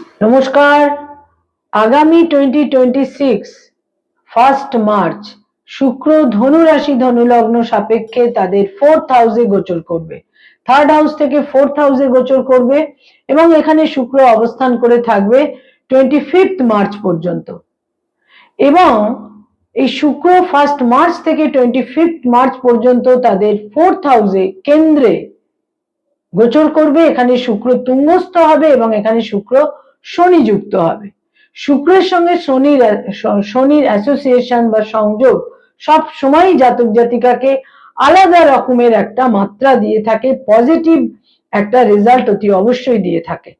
নমস্কার। আগামী 2026 1 মার্চ শুক্র ধনু রাশি ধনু লগ্ন সাপেক্ষে তাদের 4th হাউসে গোচর করবে। 3rd হাউস থেকে 4th হাউসে গোচর করবে এবং এখানে শুক্র অবস্থান করে থাকবে 25th মার্চ পর্যন্ত। এবং এই শুক্র 1 মার্চ থেকে 25th মার্চ পর্যন্ত তাদের 4th হাউসে কেন্দ্রে গোচর করবে। এখানে শুক্র তুঙ্গস্থ হবে এবং এখানে শুক্র শনি যুক্ত হবে। শুক্রের সঙ্গে শনির অ্যাসোসিয়েশন বা সংযোগ সব সময় জাতক জাতিকাকে আলাদা রকমের একটা মাত্রা দিয়ে থাকে, পজিটিভ একটা রেজাল্ট অতি অবশ্যই দিয়ে থাকে।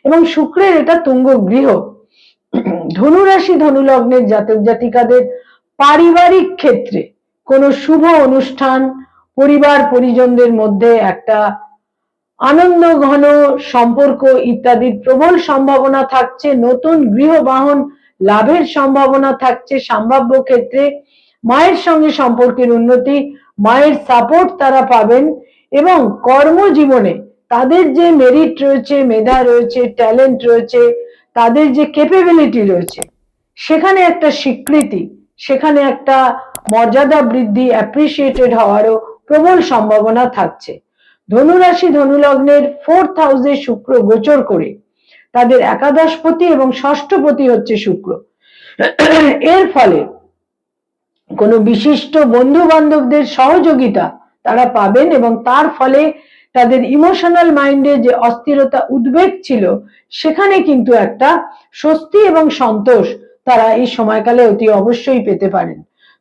এবং শুক্রের এটা তুঙ্গ গৃহ। ধনু রাশি ধনু লগ্নের জাতক জাতিকাদের পারিবারিক ক্ষেত্রে কোনো শুভ অনুষ্ঠান, পরিবার পরিজনদের মধ্যে একটা আনন্দ ঘন সম্পর্ক ইত্যাদির প্রবল সম্ভাবনা থাকছে। নতুন গৃহ বাহন লাভের সম্ভাবনা থাকছে। সম্ভাব্য ক্ষেত্রে মায়ের সঙ্গে সম্পর্কের উন্নতি, মায়ের সাপোর্ট তারা পাবেন এবং কর্মজীবনে তাদের যে মেরিট রয়েছে, মেধা রয়েছে, ট্যালেন্ট রয়েছে, তাদের যে ক্যাপাবিলিটি রয়েছে, সেখানে একটা স্বীকৃতি, সেখানে একটা মর্যাদা বৃদ্ধি, অ্যাপ্রিসিয়েটেড হওয়ারও প্রবল সম্ভাবনা থাকছে। ধনু রাশি ধনু লগ্নের 4th হাউসে শুক্র গোচর করে তাদের একাদশপতি এবং ষষ্ঠপতি হচ্ছে শুক্র। এর ফলে কোনো বিশিষ্ট বন্ধু বান্ধবদের সহযোগিতা তারা পাবেন এবং তার ফলে তাদের ইমোশনাল মাইন্ডে যে অস্থিরতা উদ্বেগ ছিল সেখানে কিন্তু একটা স্বস্তি এবং সন্তোষ তারা এই সময়কালে অতি অবশ্যই পেতে পারেন।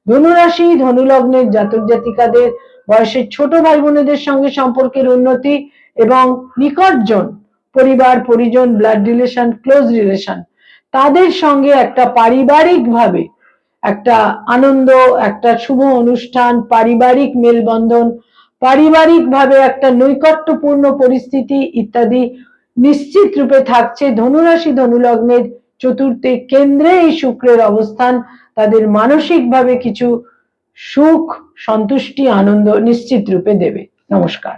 ধনু রাশি ধনু লগ্নের জাতক জাতিকাদের বয়সের ছোট ভাই বোনেদের সঙ্গে সম্পর্কের উন্নতি এবং নিকটজন পরিবার পরিজন, ব্লাড রিলেশন, ক্লোজ রিলেশন, তাদের সঙ্গে একটা পারিবারিক ভাবে একটা আনন্দ, একটা শুভ অনুষ্ঠান, পারিবারিক মেলবন্ধন, পারিবারিক ভাবে একটা নৈকট্যপূর্ণ পরিস্থিতি ইত্যাদি নিশ্চিত রূপে থাকছে। ধনুরাশি ধনুলগ্নের চতুর্থে কেন্দ্রে এই শুক্রের অবস্থান তাদের মানসিকভাবে কিছু সুখ, সন্তুষ্টি, আনন্দ নিশ্চিত রূপে দেবে। নমস্কার।